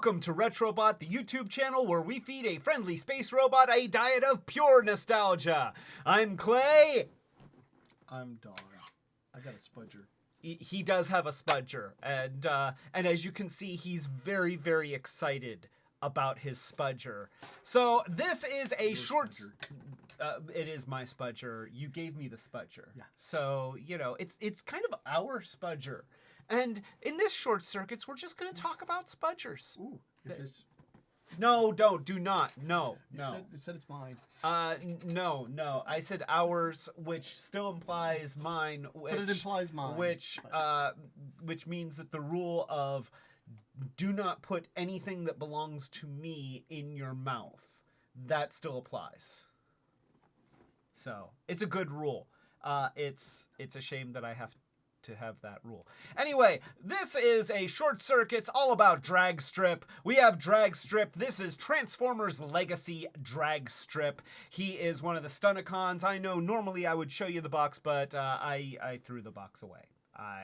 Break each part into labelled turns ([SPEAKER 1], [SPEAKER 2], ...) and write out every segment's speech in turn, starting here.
[SPEAKER 1] Welcome to Retrobot, the YouTube channel where we feed a friendly space robot a diet of pure nostalgia. I'm Clay.
[SPEAKER 2] I'm Dog. I got a spudger.
[SPEAKER 1] He does have a spudger, and as you can see, he's very, very excited about his spudger. So this is a short... it is my spudger. You gave me the spudger.
[SPEAKER 2] Yeah.
[SPEAKER 1] So, you know, it's kind of our spudger. And in this short circuits, we're just going to talk about spudgers.
[SPEAKER 2] Ooh.
[SPEAKER 1] No, do not. No.
[SPEAKER 2] It said it's mine.
[SPEAKER 1] No. I said ours, which still implies mine.
[SPEAKER 2] But it implies mine.
[SPEAKER 1] Which means that the rule of do not put anything that belongs to me in your mouth, that still applies. So it's a good rule. It's a shame that I have to have that rule. Anyway, this is a short circuits all about Dragstrip. We have Dragstrip. This is Transformers Legacy Dragstrip. He is one of the Stunticons. I know normally I would show you the box, but I threw the box away.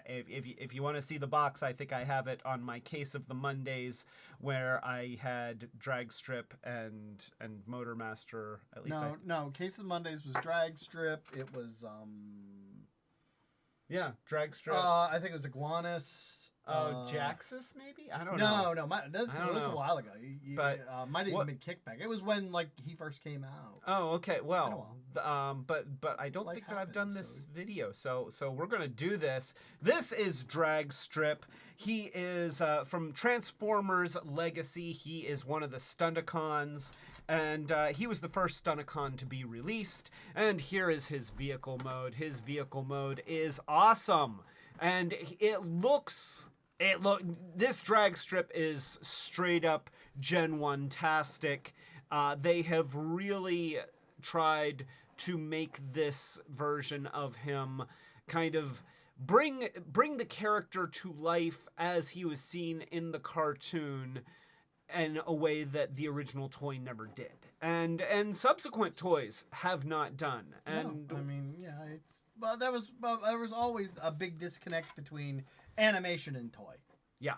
[SPEAKER 1] If you want to see the box, I think I have it on my Case of the Mondays, where I had Dragstrip and Motormaster. At least
[SPEAKER 2] no. Case of the Mondays was Dragstrip. It was
[SPEAKER 1] yeah, Dragstrip.
[SPEAKER 2] I think it was Iguanus.
[SPEAKER 1] Jaxus maybe? I don't know.
[SPEAKER 2] No. This was a while ago.
[SPEAKER 1] But
[SPEAKER 2] might have even been Kickback. It was when he first came out.
[SPEAKER 1] Oh, okay. Well, but I don't think that I've done this video. So we're gonna do this. This is Dragstrip. He is from Transformers Legacy. He is one of the Stunticons, and he was the first Stunticon to be released. And here is his vehicle mode. His vehicle mode is awesome, and this Dragstrip is straight up Gen 1-tastic. They have really tried to make this version of him kind of bring the character to life as he was seen in the cartoon in a way that the original toy never did. And subsequent toys have not done. And
[SPEAKER 2] no, I mean, yeah, there was always a big disconnect between animation and toy.
[SPEAKER 1] Yeah.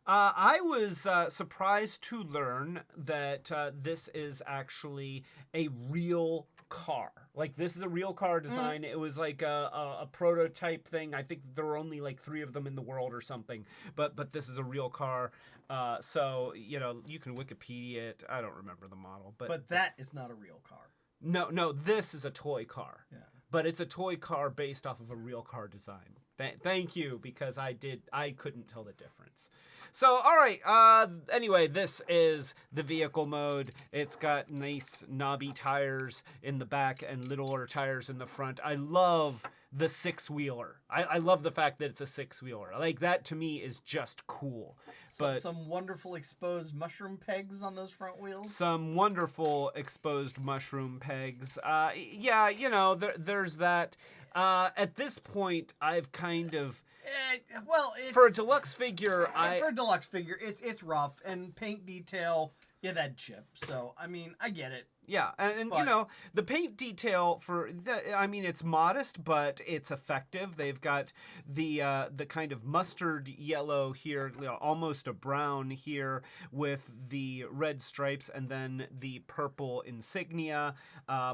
[SPEAKER 1] I was surprised to learn that this is actually a real car. Like, this is a real car design. It was like a prototype thing. I think there were only like 3 of them in the world or something. But this is a real car. So, you know, you can Wikipedia it. I don't remember the model.
[SPEAKER 2] But that is not a real car.
[SPEAKER 1] No, this is a toy car.
[SPEAKER 2] Yeah.
[SPEAKER 1] But it's a toy car based off of a real car design. Thank you, because I couldn't tell the difference. So, all right. Anyway, this is the vehicle mode. It's got nice knobby tires in the back and littler tires in the front. I love the 6-wheeler. I love the fact that it's a 6-wheeler. Like, that to me is just cool. But
[SPEAKER 2] some wonderful exposed mushroom pegs on those front wheels.
[SPEAKER 1] Some wonderful exposed mushroom pegs. Yeah, you know, there's that. At this point, I've kind of... for a deluxe figure,
[SPEAKER 2] it's rough, and paint detail, yeah, that chip. So, I mean, I get it.
[SPEAKER 1] Yeah, and you know, the paint detail it's modest, but it's effective. They've got the kind of mustard yellow here, you know, almost a brown here, with the red stripes, and then the purple insignia.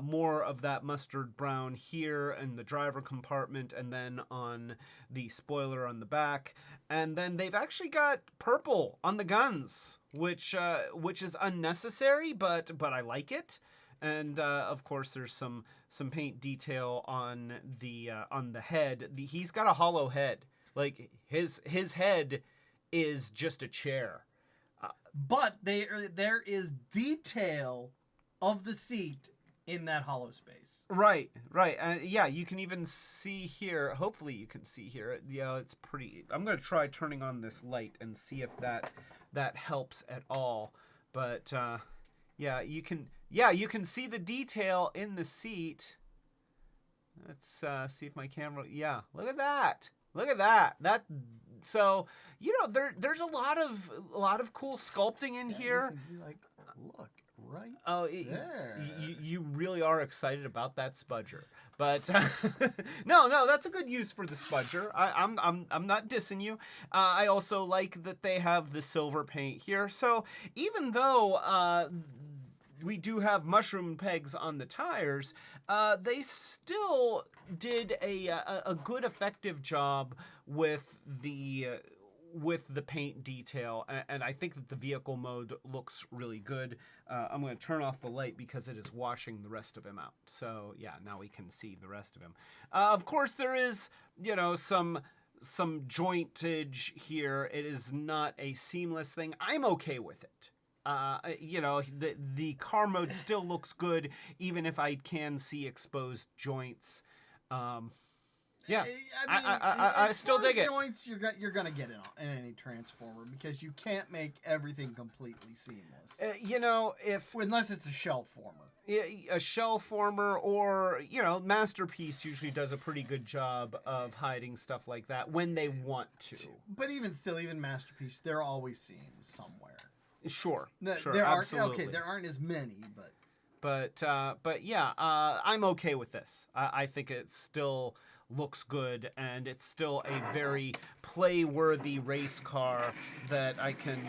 [SPEAKER 1] More of that mustard brown here in the driver compartment, and then on the spoiler on the back. And then they've actually got purple on the guns, which is unnecessary, but I like it. And of course, there's some paint detail on the head. He's got a hollow head. Like, his head is just a chair.
[SPEAKER 2] But there is detail of the seat in that hollow space.
[SPEAKER 1] Right. Yeah, you can even see here. Hopefully, you can see here. Yeah, it's pretty. I'm gonna try turning on this light and see if that helps at all. But yeah, you can. Yeah, you can see the detail in the seat. Let's see if my camera... Yeah, look at that. Look at that. So, you know, there's a lot of cool sculpting in here.
[SPEAKER 2] You can be like, look, right
[SPEAKER 1] Oh,
[SPEAKER 2] there.
[SPEAKER 1] You really are excited about that spudger, but no, that's a good use for the spudger. I'm not dissing you. I also like that they have the silver paint here. So even though we do have mushroom pegs on the tires, they still did a good effective job with the paint detail, and I think that the vehicle mode looks really good. I'm going to turn off the light because it is washing the rest of him out. So yeah, now we can see the rest of him. Of course, there is, some jointage here. It is not a seamless thing. I'm okay with it. The car mode still looks good, even if I can see exposed joints. Yeah, I still dig it.
[SPEAKER 2] Joints, you're gonna get it in any Transformer because you can't make everything completely seamless.
[SPEAKER 1] Unless
[SPEAKER 2] it's a shell former.
[SPEAKER 1] A shell former, or Masterpiece usually does a pretty good job of hiding stuff like that when they want to.
[SPEAKER 2] But even Masterpiece, there are always seams somewhere.
[SPEAKER 1] Sure,
[SPEAKER 2] there
[SPEAKER 1] absolutely.
[SPEAKER 2] there aren't as many,
[SPEAKER 1] but yeah, I'm okay with this. I think it still looks good, and it's still a very play-worthy race car that I can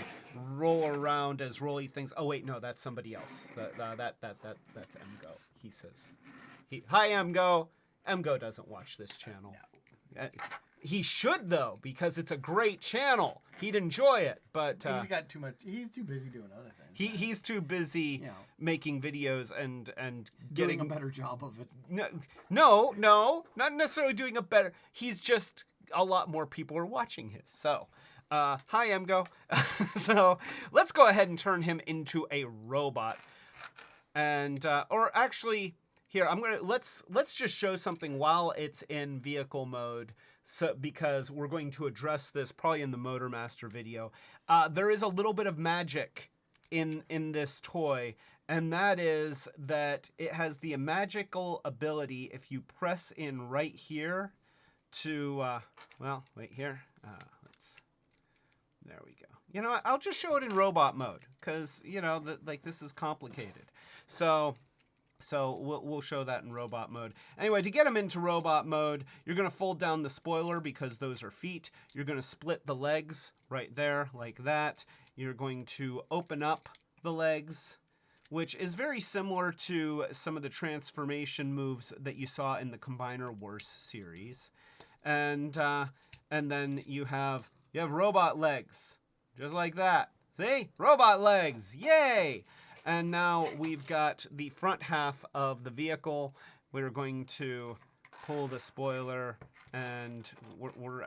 [SPEAKER 1] roll around as rolly things. Oh wait, no, that's somebody else. That's Mgo. He says, "Hi, Mgo." Mgo doesn't watch this channel. No. He should, though, because it's a great channel. He'd enjoy it, but
[SPEAKER 2] he's got too much. He's too busy doing other things.
[SPEAKER 1] He's too busy making videos and
[SPEAKER 2] doing a better job of it.
[SPEAKER 1] No, not necessarily doing a better. He's just a lot more people are watching his. So, hi, Mgo. So let's go ahead and turn him into a robot, and or actually, here let's just show something while it's in vehicle mode. So, because we're going to address this probably in the Motor Master video, there is a little bit of magic in this toy, and that is that it has the magical ability, if you press in right here to, wait here, there we go. I'll just show it in robot mode, because, this is complicated. So we'll show that in robot mode. Anyway, to get them into robot mode, you're going to fold down the spoiler because those are feet. You're going to split the legs right there like that. You're going to open up the legs, which is very similar to some of the transformation moves that you saw in the Combiner Wars series. And then you have robot legs, just like that. See? Robot legs. Yay! And now we've got the front half of the vehicle. We're going to pull the spoiler, and we're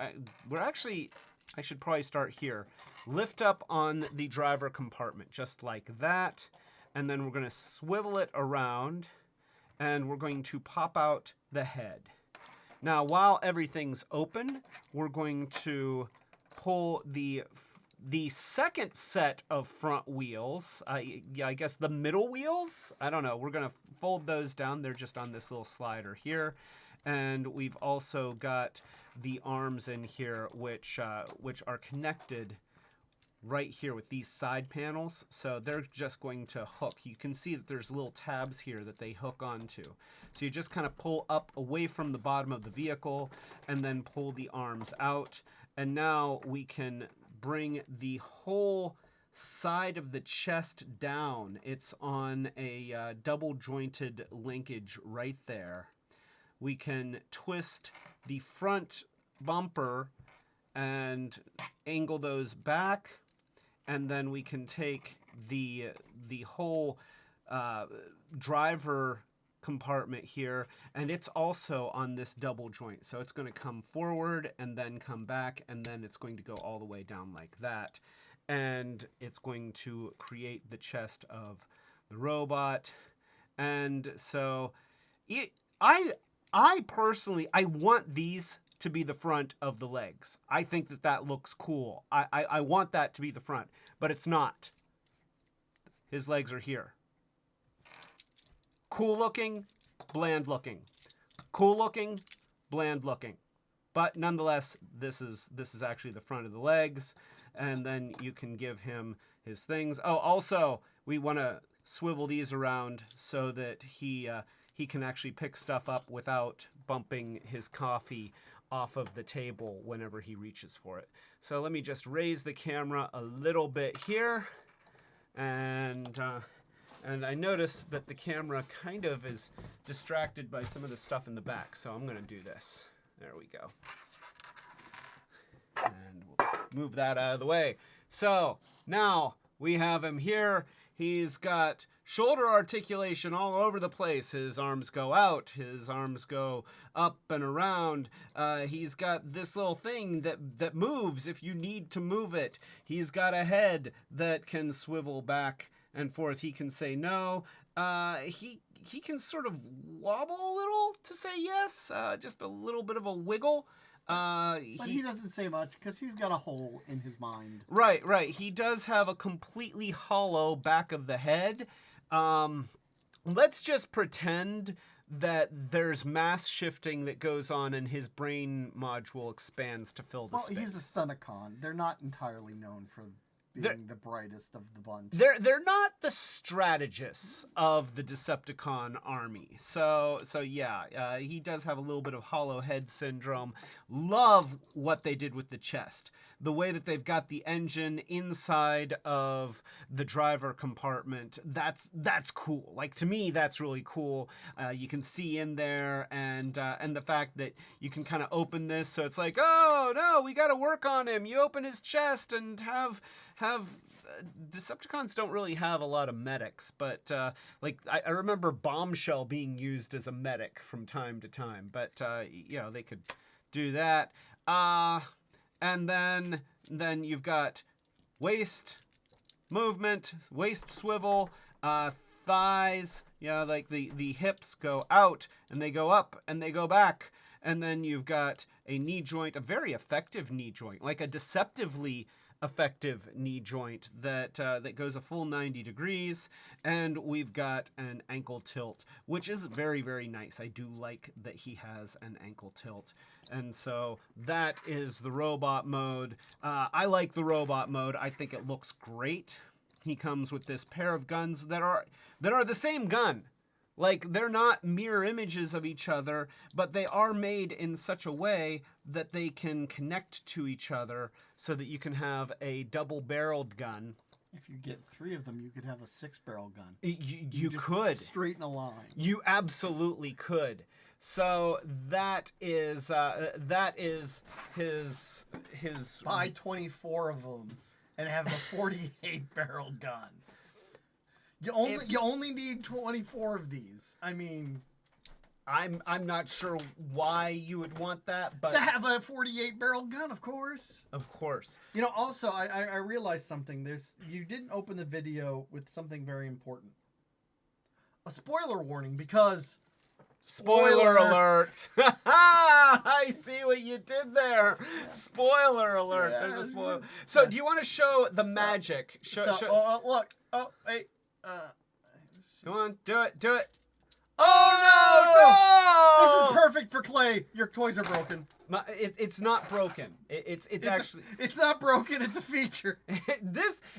[SPEAKER 1] actually, I should probably start here. Lift up on the driver compartment, just like that. And then we're going to swivel it around, and we're going to pop out the head. Now, while everything's open, we're going to pull the second set of front wheels, I guess the middle wheels, I don't know, we're going to fold those down. They're just on this little slider here. And we've also got the arms in here, which are connected right here with these side panels. So they're just going to hook. You can see that there's little tabs here that they hook onto. So you just kind of pull up away from the bottom of the vehicle and then pull the arms out. And now we can bring the whole side of the chest down. It's on a double jointed linkage right there. We can twist the front bumper and angle those back, and then we can take the whole driver compartment here, and it's also on this double joint. So it's going to come forward and then come back, and then it's going to go all the way down like that. And it's going to create the chest of the robot. And so I personally, I want these to be the front of the legs. I think that looks cool. I want that to be the front, but it's not. His legs are here. Cool looking, bland looking. Cool looking, bland looking. But nonetheless, this is actually the front of the legs, and then you can give him his things. Oh, also, we want to swivel these around so that he can actually pick stuff up without bumping his coffee off of the table whenever he reaches for it. So let me just raise the camera a little bit here, and I notice that the camera kind of is distracted by some of the stuff in the back, so I'm going to do this. There we go. And we'll move that out of the way. So now we have him here. He's got shoulder articulation all over the place. His arms go out. His arms go up and around. He's got this little thing that moves if you need to move it. He's got a head that can swivel back and forth. He can say no. He can sort of wobble a little to say yes. Just a little bit of a wiggle.
[SPEAKER 3] But he doesn't say much because he's got a hole in his mind.
[SPEAKER 1] Right. He does have a completely hollow back of the head. Let's just pretend that there's mass shifting that goes on and his brain module expands to fill the space.
[SPEAKER 3] Well, he's a Stunticon. They're not entirely known for being the brightest of the bunch.
[SPEAKER 1] They're not the strategists of the Decepticon army. So yeah, he does have a little bit of hollow head syndrome. Love what they did with the chest. The way that they've got the engine inside of the driver compartment, that's cool. Like, to me, that's really cool. You can see in there, and the fact that you can kind of open this, so it's like, oh no, we got to work on him. You open his chest and have Decepticons don't really have a lot of medics, but like I remember Bombshell being used as a medic from time to time, but they could do that. And then you've got waist movement, waist swivel, thighs, like the hips go out and they go up and they go back. And then you've got a knee joint, a very effective knee joint, like a deceptively effective knee joint that goes a full 90 degrees. And we've got an ankle tilt, which is very, very nice. I do like that he has an ankle tilt. And so that is the robot mode. I like the robot mode. I think it looks great. He comes with this pair of guns that are the same gun. Like, they're not mirror images of each other, but they are made in such a way that they can connect to each other so that you can have a double-barreled gun.
[SPEAKER 3] If you get 3 of them, you could have a 6-barrel gun.
[SPEAKER 1] You could.
[SPEAKER 3] Straight in a line.
[SPEAKER 1] You absolutely could. So that is his
[SPEAKER 3] Buy 24 of them and have a 48-barrel gun. You only need 24 of these. I mean,
[SPEAKER 1] I'm not sure why you would want that, but
[SPEAKER 3] to have a 48-barrel gun, of course.
[SPEAKER 1] Of course.
[SPEAKER 3] Also, I realized something. You didn't open the video with something very important. A spoiler warning, because
[SPEAKER 1] Spoiler alert! I see what you did there. Spoiler alert!
[SPEAKER 3] Yeah.
[SPEAKER 1] There's a spoiler. So, do you want to show the magic?
[SPEAKER 3] Look. Oh, wait.
[SPEAKER 1] Come on, do it.
[SPEAKER 3] Oh no!
[SPEAKER 1] no!
[SPEAKER 3] This is perfect for Clay. Your toys are broken.
[SPEAKER 1] It's not broken. It's actually.
[SPEAKER 3] It's not broken. It's a feature.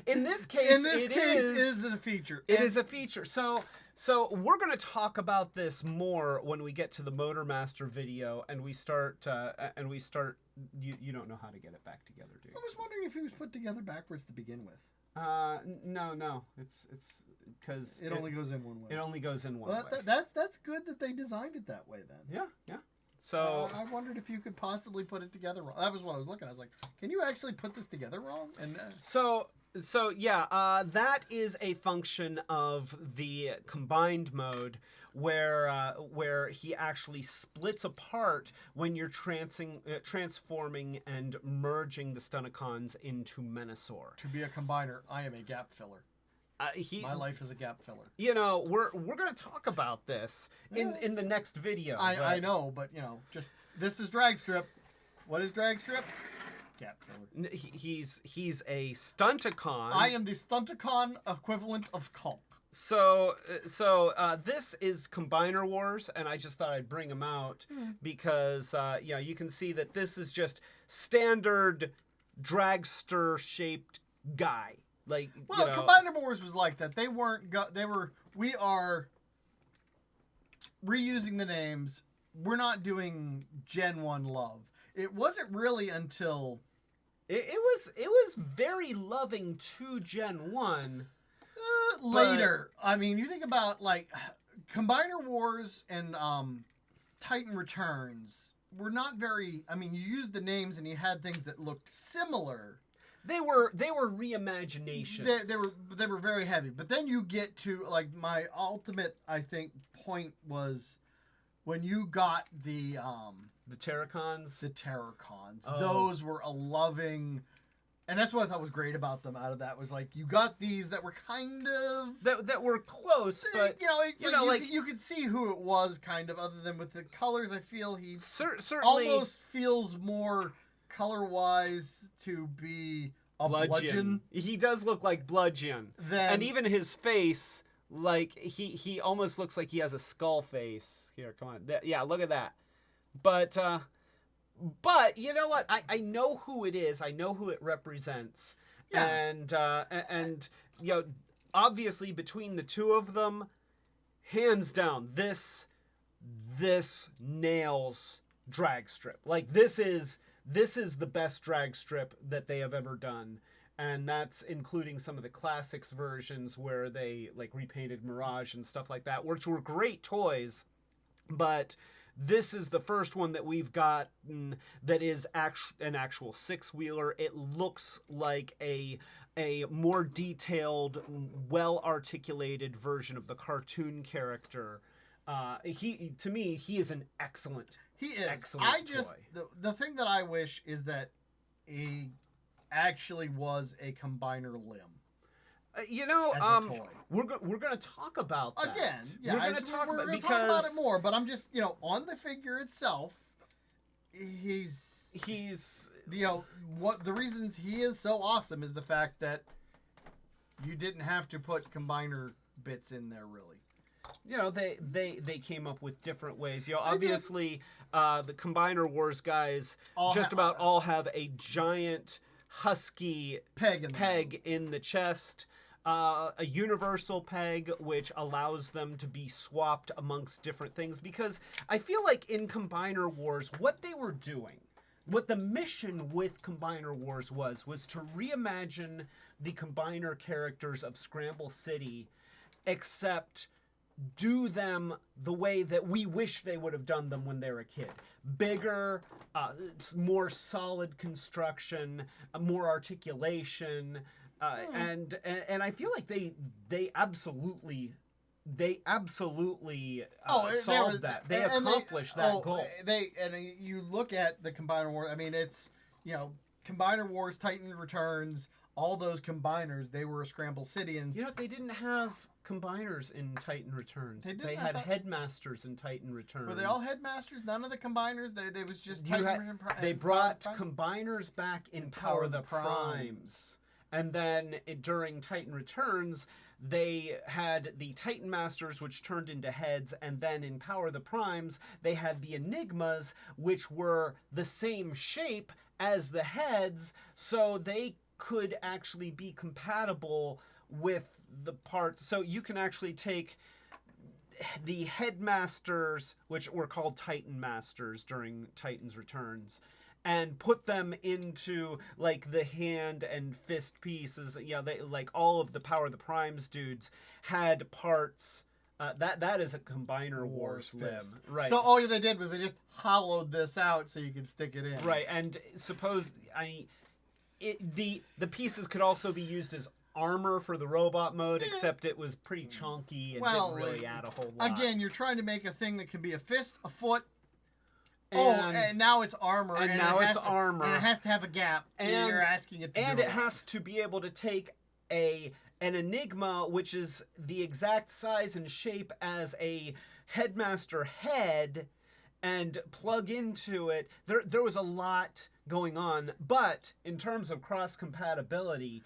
[SPEAKER 1] In this case,
[SPEAKER 3] it is a feature.
[SPEAKER 1] It is a feature. So we're going to talk about this more when we get to the Motor Master video and we start. You don't know how to get it back together, do you?
[SPEAKER 3] I was wondering if it was put together backwards to begin with.
[SPEAKER 1] No. It's because
[SPEAKER 3] it only goes in one way.
[SPEAKER 1] It only goes in one way.
[SPEAKER 3] That's good that they designed it that way then.
[SPEAKER 1] Yeah. So
[SPEAKER 3] I wondered if you could possibly put it together wrong. That was what I was looking at. I was like, can you actually put this together wrong? And
[SPEAKER 1] So yeah, that is a function of the combined mode where he actually splits apart when you're transforming and merging the Stunticons into Menasor.
[SPEAKER 3] To be a combiner, I am a gap filler. My life is a gap filler.
[SPEAKER 1] We're going to talk about this in the next video.
[SPEAKER 3] I know, but just this is Dragstrip. What is Dragstrip? Gap filler.
[SPEAKER 1] He's a Stunticon.
[SPEAKER 3] I am the Stunticon equivalent of Culk.
[SPEAKER 1] So this is Combiner Wars, and I just thought I'd bring them out because you can see that this is just standard dragster shaped guy. like.
[SPEAKER 3] Well, Combiner Wars was like that. They weren't. We are reusing the names. We're not doing Gen 1 love. It wasn't really until
[SPEAKER 1] it was very loving to Gen 1.
[SPEAKER 3] Later. I mean, you think about like Combiner Wars and Titan Returns were not very. I mean, you used the names and you had things that looked similar.
[SPEAKER 1] They were reimaginations.
[SPEAKER 3] They were very heavy. But then you get to like my ultimate, I think, point was when you got the
[SPEAKER 1] Terracons.
[SPEAKER 3] The Terracons.
[SPEAKER 1] Oh.
[SPEAKER 3] Those were a loving. And that's what I thought was great about them. Out of that was like you got these that were kind of
[SPEAKER 1] that were close, but
[SPEAKER 3] you could see who it was, kind of. Other than with the colors, I feel he
[SPEAKER 1] certainly
[SPEAKER 3] almost feels more color-wise to be a bludgeon.
[SPEAKER 1] He does look like Bludgeon, and even his face, like he almost looks like he has a skull face. Here, come on, yeah, look at that. But you know what? I know who it is. I know who it represents.
[SPEAKER 3] Yeah.
[SPEAKER 1] And you know, obviously between the two of them, hands down, this nails Dragstrip. Like this is the best Dragstrip that they have ever done. And that's including some of the classics versions where they like repainted Mirage and stuff like that, which were great toys, but this is the first one that we've gotten that is an actual six-wheeler. It looks like a more detailed, well-articulated version of the cartoon character. To me, he is an excellent.
[SPEAKER 3] He is.
[SPEAKER 1] Excellent toy.
[SPEAKER 3] The thing that I wish is that he actually was a combiner limb.
[SPEAKER 1] You know,
[SPEAKER 3] as a toy.
[SPEAKER 1] we're going to talk about that.
[SPEAKER 3] Again, yeah,
[SPEAKER 1] we're going to talk about
[SPEAKER 3] it more, but I'm just, on the figure itself, he's what the reasons he is so awesome is the fact that you didn't have to put combiner bits in there really.
[SPEAKER 1] You know, they came up with different ways. You know, obviously, the Combiner Wars guys all have a giant husky peg in the chest. A universal peg, which allows them to be swapped amongst different things. Because I feel like in Combiner Wars, what they were doing, what the mission with Combiner Wars was to reimagine the Combiner characters of Scramble City, except do them the way that we wish they would have done them when they were a kid. Bigger, more solid construction, more articulation. And I feel like they absolutely solved that. They accomplished that goal.
[SPEAKER 3] You look at the Combiner Wars. I mean, it's Combiner Wars, Titan Returns, all those combiners. They were a Scramble City, and
[SPEAKER 1] they didn't have combiners in Titan Returns. They had headmasters in Titan Returns.
[SPEAKER 3] Were they all headmasters? None of the combiners. They was just
[SPEAKER 1] they brought combiners back in Power the Primes. And then during Titan Returns, they had the Titan Masters, which turned into heads. And then in Power the Primes, they had the Enigmas, which were the same shape as the heads. So they could actually be compatible with the parts. So you can actually take the headmasters, which were called Titan Masters during Titan's Returns, and put them into like the hand and fist pieces. They like all of the Power of the Primes dudes had parts. That is a Combiner Wars limb, right?
[SPEAKER 3] So all they did was they just hollowed this out so you could stick it in,
[SPEAKER 1] right? And the pieces could also be used as armor for the robot mode, except it was pretty chunky and didn't really add a whole lot.
[SPEAKER 3] Again, you're trying to make a thing that can be a fist, a foot. And now it's armor.
[SPEAKER 1] And now it's armor.
[SPEAKER 3] And it has to have a gap. And you're asking it to
[SPEAKER 1] and it has to be able to take an Enigma, which is the exact size and shape as a Headmaster head, and plug into it. There was a lot going on, but in terms of cross compatibility,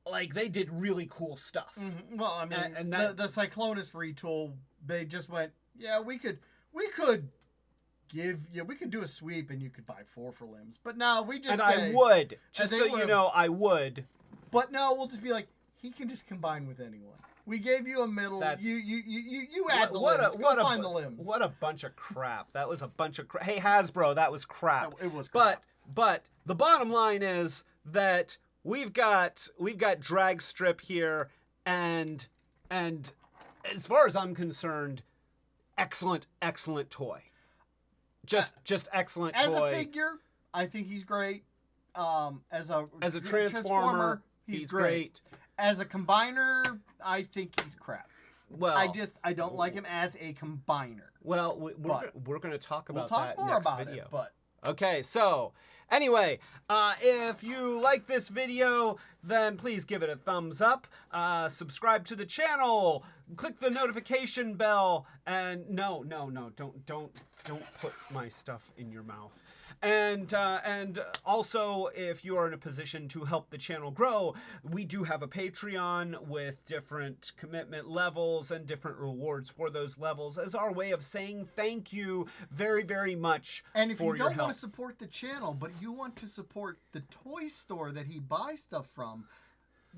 [SPEAKER 1] like they did really cool stuff.
[SPEAKER 3] Mm-hmm. Well, I mean, the Cyclonus retool, they just went, we could do a sweep and you could buy 4 for limbs, but no, we just
[SPEAKER 1] I would, just so you know, I would.
[SPEAKER 3] But no, we'll just be like, he can just combine with anyone. We gave you a middle. You add the limbs. Go find the limbs.
[SPEAKER 1] What a bunch of crap. That was a bunch of crap. Hey, Hasbro, that was crap.
[SPEAKER 3] It was crap.
[SPEAKER 1] But the bottom line is that we've got Dragstrip here, and as far as I'm concerned, excellent toy. Just excellent toy.
[SPEAKER 3] As a figure, I think he's great. As a
[SPEAKER 1] Transformer, he's great.
[SPEAKER 3] As a combiner, I think he's crap.
[SPEAKER 1] Well,
[SPEAKER 3] I don't like him as a combiner.
[SPEAKER 1] Well, we're going to talk about that
[SPEAKER 3] more
[SPEAKER 1] next
[SPEAKER 3] about
[SPEAKER 1] video.
[SPEAKER 3] it, but
[SPEAKER 1] okay, so anyway, if you like this video, then please give it a thumbs up. Subscribe to the channel. Click the notification bell. And no, don't put my stuff in your mouth. And also, if you are in a position to help the channel grow, we do have a Patreon with different commitment levels and different rewards for those levels as our way of saying thank you very, very much for your help.
[SPEAKER 3] And if you don't want to support the channel, but you want to support the toy store that he buys stuff from,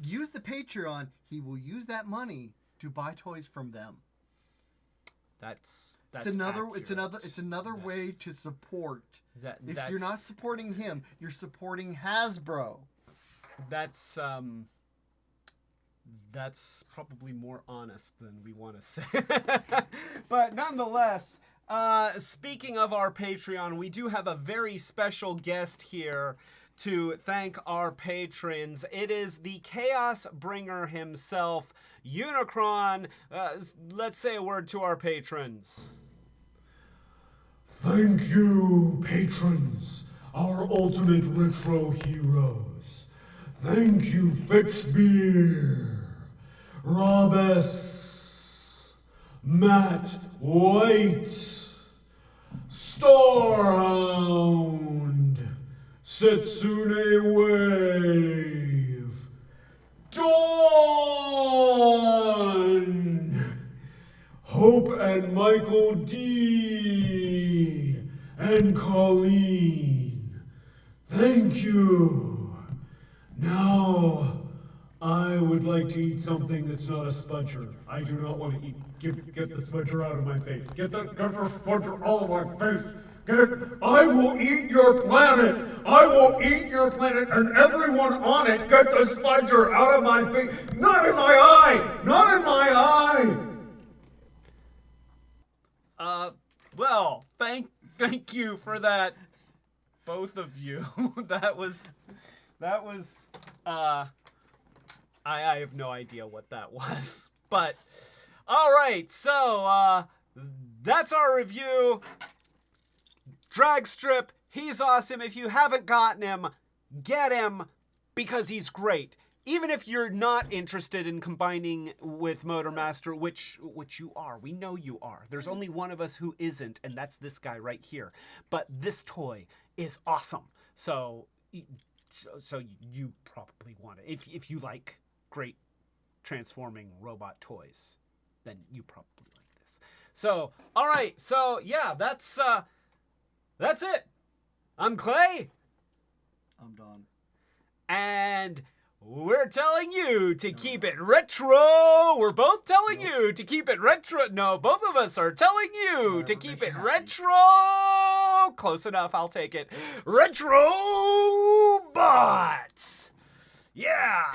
[SPEAKER 3] use Patreon. He will use that money to buy toys from them.
[SPEAKER 1] That's
[SPEAKER 3] another way to support. If you're not supporting him, you're supporting Hasbro.
[SPEAKER 1] That's probably more honest than we want to say. But nonetheless, speaking of our Patreon, we do have a very special guest here to thank our patrons. It is the Chaos Bringer himself, Unicron. Let's say a word to our patrons.
[SPEAKER 4] Thank you, patrons, our ultimate retro heroes. Thank you, Fitchbeer, Rob S., Matt White, Starhound, Setsune Wave, Dawn, Hope and Michael D., and Colleen. Thank you. Now, I would like to eat something that's not a spudger. I do not want to eat. Get the spudger out of my face. Get the spudger out of my face. I will eat your planet. I will eat your planet and everyone on it. Get the spudger out of my face. Not in my eye. Not in my eye.
[SPEAKER 1] Well, thank you for that, both of you. that was, I have no idea what that was. But, alright, so, that's our review. Dragstrip, he's awesome. If you haven't gotten him, get him, because he's great. Even if you're not interested in combining with Motormaster, which you are. We know you are. There's only one of us who isn't, and that's this guy right here. But this toy is awesome. So you probably want it. If you like great transforming robot toys, then you probably like this. So, all right. So, yeah, that's it. I'm Clay.
[SPEAKER 3] I'm Don.
[SPEAKER 1] And we're telling you to keep it retro. We're both telling you to keep it retro. No, both of us are telling you to keep it retro. Close enough. I'll take it. Retrobot. Yeah,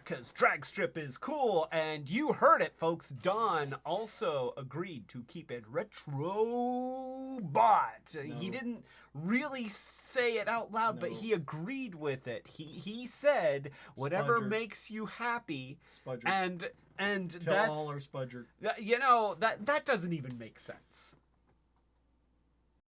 [SPEAKER 1] because Dragstrip is cool. And you heard it, folks. Don also agreed to keep it Retrobot. No. He didn't really say it out loud, but he agreed with it. He said, whatever makes you happy.
[SPEAKER 3] Spudger.
[SPEAKER 1] And
[SPEAKER 3] Tell
[SPEAKER 1] that's...
[SPEAKER 3] all our Spudger.
[SPEAKER 1] You know, that doesn't even make sense.